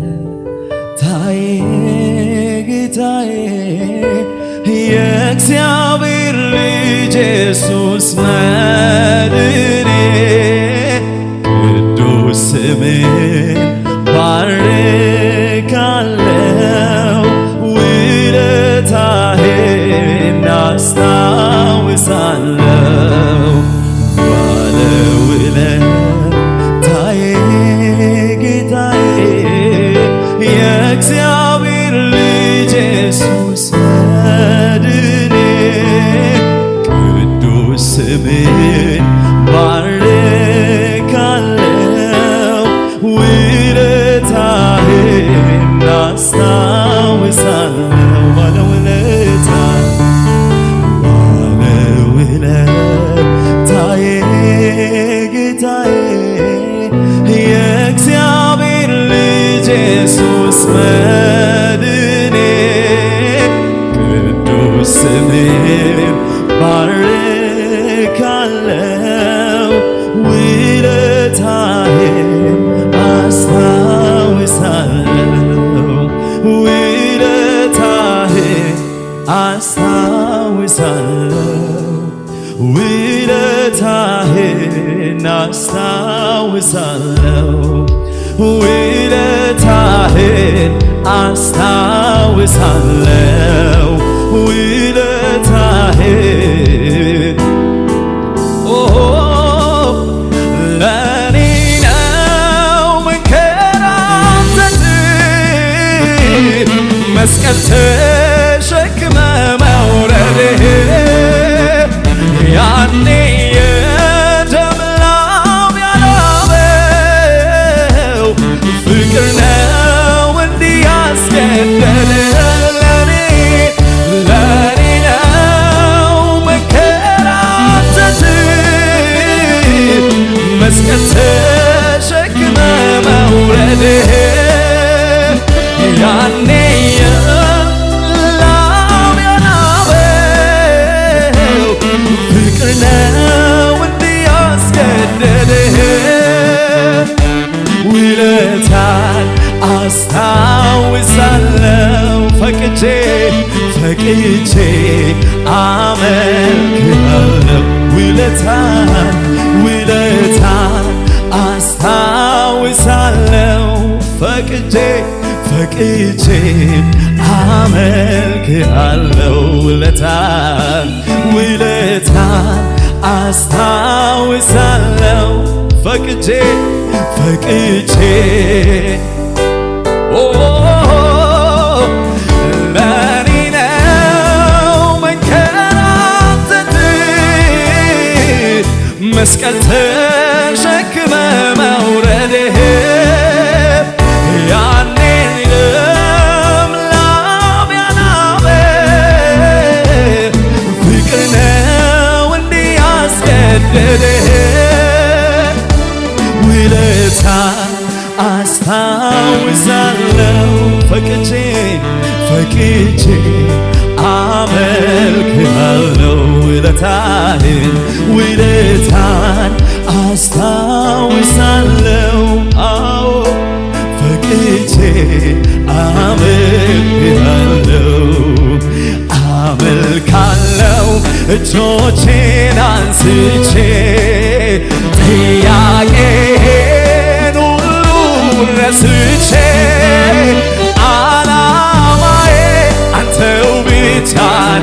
ባለውለታዬ ጌታዬ የእግዚአብሔር ልጅ ኢየሱስ መድኔ ቅዱስ ስምህን ባርካለው ውለታህን አስታውሳለው ባለውለታዬ ጌታዬ የእግዚአብሔር ልጅ ኢየሱስ መድኔ ቅዱስ ስምህን ባርካለው ውለታህን አስታውሳለው ባለውለታዬ ጌታዬ የእግዚአብሔር ልጅ ኢየሱስ መድኔ ቅዱስ ስምህን ባርካለው ውለታህን አስታውሳለው ውለታህን አስታውሳለው ውለታህን አስታውሳለው ውለታህን አስታውሳለው ውለታህን ለኔ ነው መንከራተት መስቀል ተሸክመ መውረድህ ያኔ የደም ላብ ያላበው ፍቅር ነው እንዲህ ያስገደደህ ለኔ ነው መንከራተት መስቀል ተሸክመ መውረድህ ያኔ የላብ ያላበው ፍቅር ነው እንዲህ ያስገደደህ ውለታን አስታውሳለው ፈቅጄ አመልክሃለው ውለታን አስታውሳለው ፈቅጄ አመልክሃለው ውለታን አስታውሳለው ፈቅጄ ለኔ ነው መንከራተት መስቀል ተሸክመ መውረድህ ያኔ ደም ላብ ያላበው ፍቅር ነው እንዲህ ያስገደደህ ውለታን አስታውሳለው ፈቅጄ አመልክሃለው ውለታን አስታውሳለው አዎ ፈቅጄ አመልክሃለው አመልካለው እጆቼን አንስቼ ጥያቄን ሁሉ ረስቼ ዓላማዬ አንተው ብቻ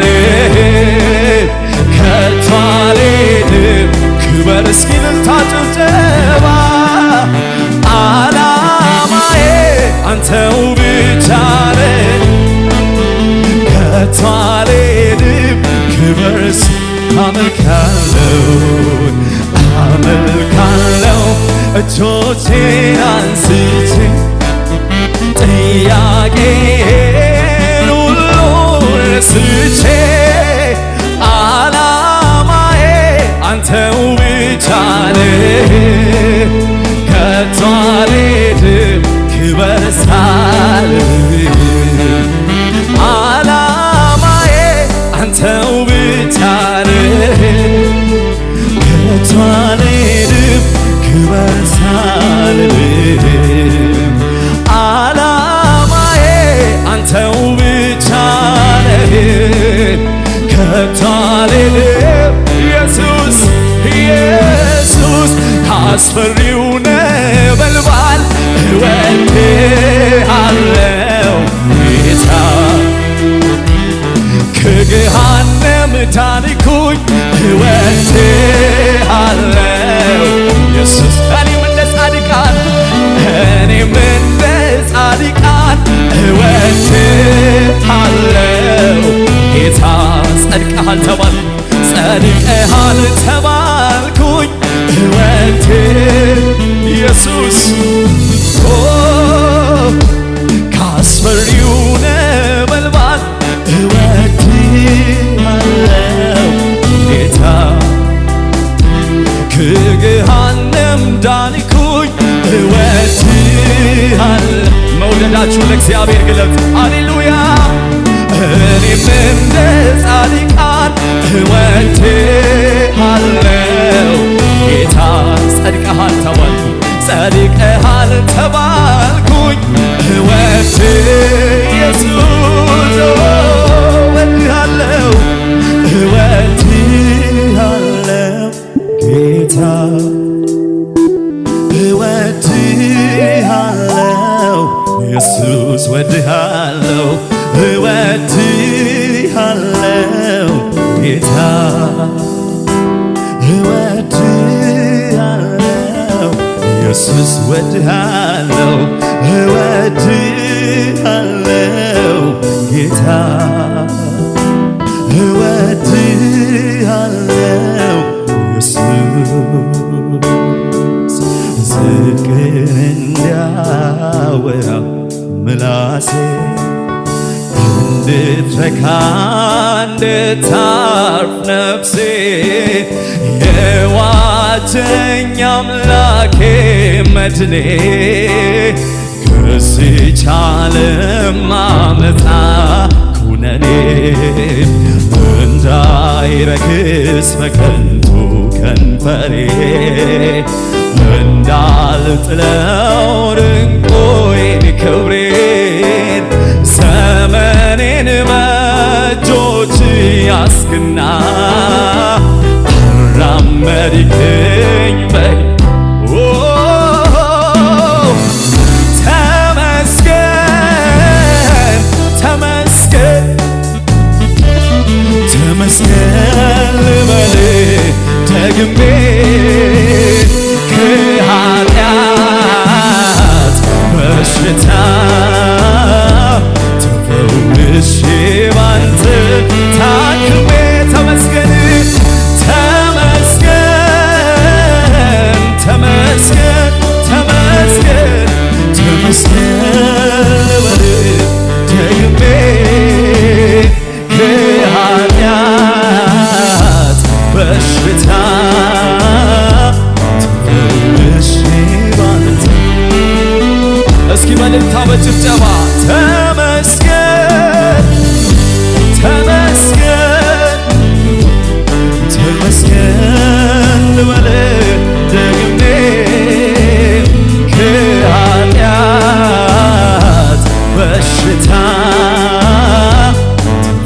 ነህ ከቶ አልሄድም ክበር እስኪ እልልታ ጭብጨባ ዓላማዬ አንተው ብቻ ነህ ከቶ አልሄድም ክበር እስኪ አመልካለው እጆቼን አንስቼ ጥያቄን ሁሉ ረስቼ ዓላማዬ አንተው ብቻ ነህ ከቶ አልሄድም ክበር ሳልል ዓላማዬ አንተው ብቻ ነህ ከቶ አልሄድም ክበር ሳልል ነበልባል እወድሃለሁ ጌታ ከገሃነም ታሪኩኝ እወድሃለሁ ኢየሱስ እኔም እንደ ጻድቃን እወድሃለሁ ጌታ ጸድቀሃል ተባል ጸድቀሃል ተባልኩኝ ኢየሱስ ካስፈሪው ነበልባል እወድሃለሁ ጌታ ከገሃነም ዳንኩኝ እወድሃለሁ መውደዳችሁ ለእግዚአብሔር ግለጥ ሃሌሉያ እኔም እንደ ጻድቃን እወድሃለሁ ጌታ ጸድቀሃል ተባልኩኝ ጸድቀሃል ተባልኩኝ ኢየሱስ እወድሃለሁ ጌታ እወድሃለሁ ኢየሱስ እወድሃለሁ እወድሃለሁ ጌታ እወድሃለሁ ኢየሱስ እወድሃለሁ እወድሃለሁ ጌታ እወድሃለሁ ኢየሱስ ዝቅን እንዲያወራ ምላሴ እንድትረካ እንድታርፍ ነፍሴ የዋጀኝ አምላኬ መድኔ ከዚህች ዓለም አመጣ ኩነኔ እንዳይረክስ በከንቱ ከንፈሬ እንዳልጥለው ድንቆዬን ክብሬን ዘመኔን በእጆች ያስክና አራመድከኝ በይ ተመስገን ተመስገን ተመስገን ልበል ደግሜ ከኃጢአት በሽታ ተፈውሼ ባንተ ታክሜ ተመስገን ተመስገን ተመስገን ተመስገን ተመስገን ልበል ደግሜ ከኃጢአት በሽታ እስኪ በልልታ በጭብጨባ ተመስገን ተመስገን ተመስገን ልበል ደግሜ ከኃጢአት በሽታ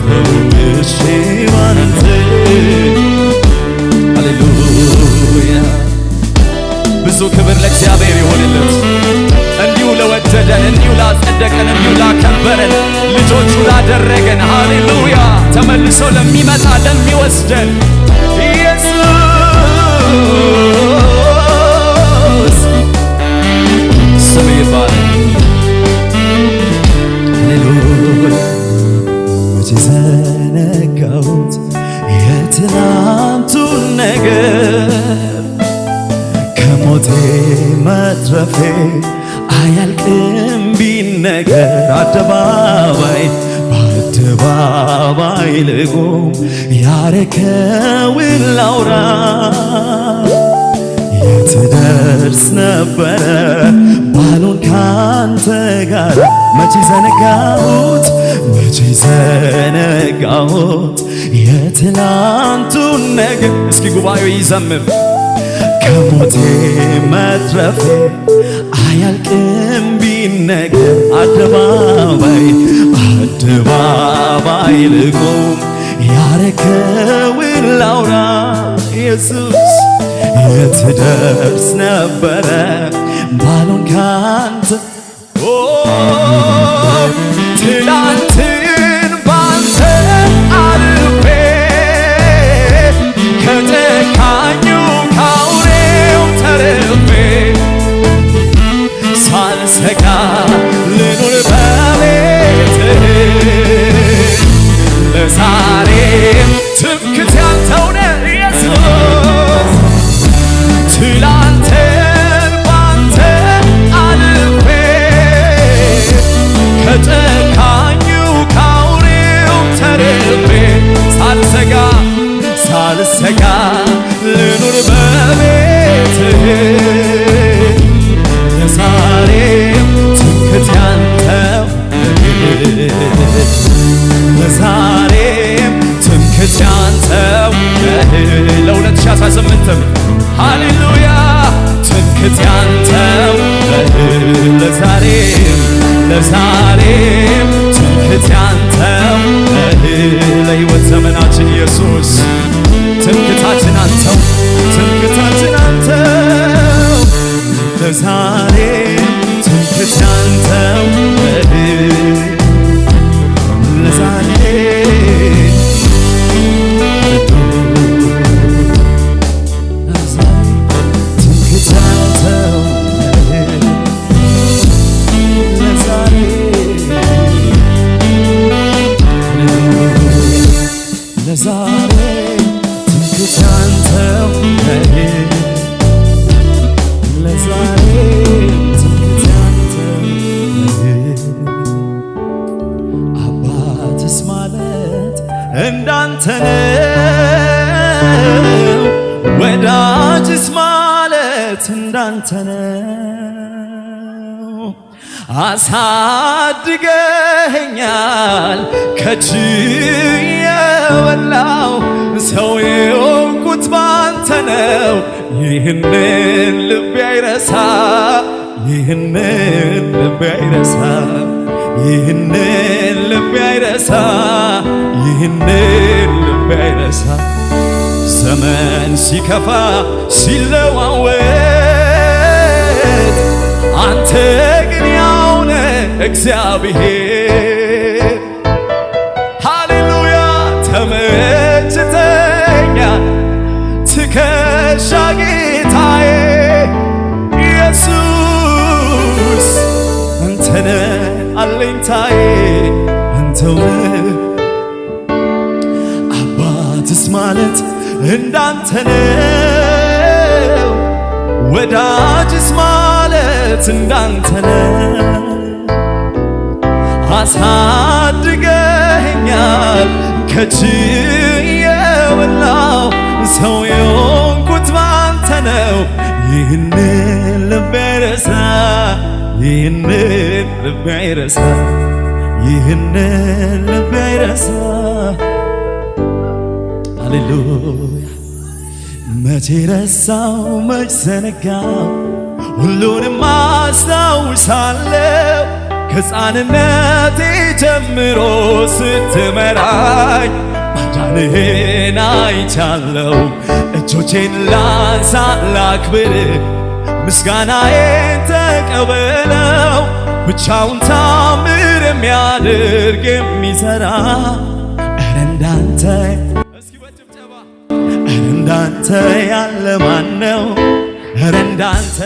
ተፈውሼ ባንተ ሃሌሉያ ብዙ ክብር ለእግዚአብሔር ይሆንለት እንዲሁ ለወደደን እንዲሁ ላጸደቀን እንዲሁ ላከበረን ልጆቹ ላደረገን ሃሌሉያ ተመልሶ ለሚመጣ ለሚወስደን ኢየሱስ ስም ይባረክ ሃሌሉያ መቼ ዘነጋሁት የትናንቱን ነገር ከሞቴ መትረፌ አያልቅም ቢነገር አደባባይ በአደባባይ ልቆም ያረከውን ላውራ የትደርስ ነበረ ባሉን ካንተ ጋር መቼ ዘነጋሁት የትላንቱን ነገር እስኪ ጉባኤው ይዘምር ከሞቴ መትረፌ አያልቅም ቢነገር አደባባይ ልቆም ያረከውን ላውራ ኢየሱስ የት ደርስ ነበረ ባልሆን ካንተ ትላንትን ባንተ አልፌ ከጨካኙ ካውሬው ተርፌ ሳልሰጋ ልኑር በቤትህ ለዛሬም ትምክህት ያንተው ነህ ኢየሱስ ትላንትን ባንተ አልፌ ከጨካኙ ካውሬው ተርፌ ሳልሰጋ ልኑር በቤትህ ለዛሬም ትምክህት ያንተው ለዛሬም ትምክህት ያንተው ለ2018 ሃሌሉያ ትምክህት ያንተው ለዛሬም ትምክህት ያንተው ለሕይወት ዘመናችን ኢየሱስ ትምክህታችን አንተው ለዛሬም ትምክህት ያንተው እንዳንተ ነው ወዳጅስ ማለት እንዳንተ ነው አሳድገኸኛል ከእጅህ የበላው ሰው የሆንኩት ባንተ ነው ይህንን ልቤ አይረሳ ይህንን ልቤ አይረሳ ይህንን ልቤ አይረሳ ይህንን ልቤ አይረሳ ዘመን ሲከፋ ሲለዋወጥ አንተ ግን ያው ነህ እግዚአብሔር ሃሌሉያ ተመችተኛል ትከሻ ጌታዬ ኢየሱስ አንተ ነህ አለኝታዬ አንተው ነህ አባትስ ማለት እንዳንተ ነው ወዳጅስ ማለት እንዳንተ ነው አሳድገኸኛል ከእጅህ የበላው ሰው የሆንኩት ባንተ ነው ይህንን ልቤ አይረሳ ይህንን ልቤ አይረሳ ይህንን ልቤ አይረሳ ሃሌሉያ መቼ ረሳው መች ዘነጋው ሁሉንም አስታውሳለሁ ከሕፃንነቴ ጀምሮ ስትመራኝ ማዳንህን አይቻለሁ እጆቼን ላንሳ ላክብር ምስጋናዬን ተቀበለው ብቻውን ታምር የሚያደርግ የሚሠራ ኧረ እንዳንተ እስኪ በጭብጨባ ኧረ እንዳንተ ያለ ማን ነው ኧረ እንዳንተ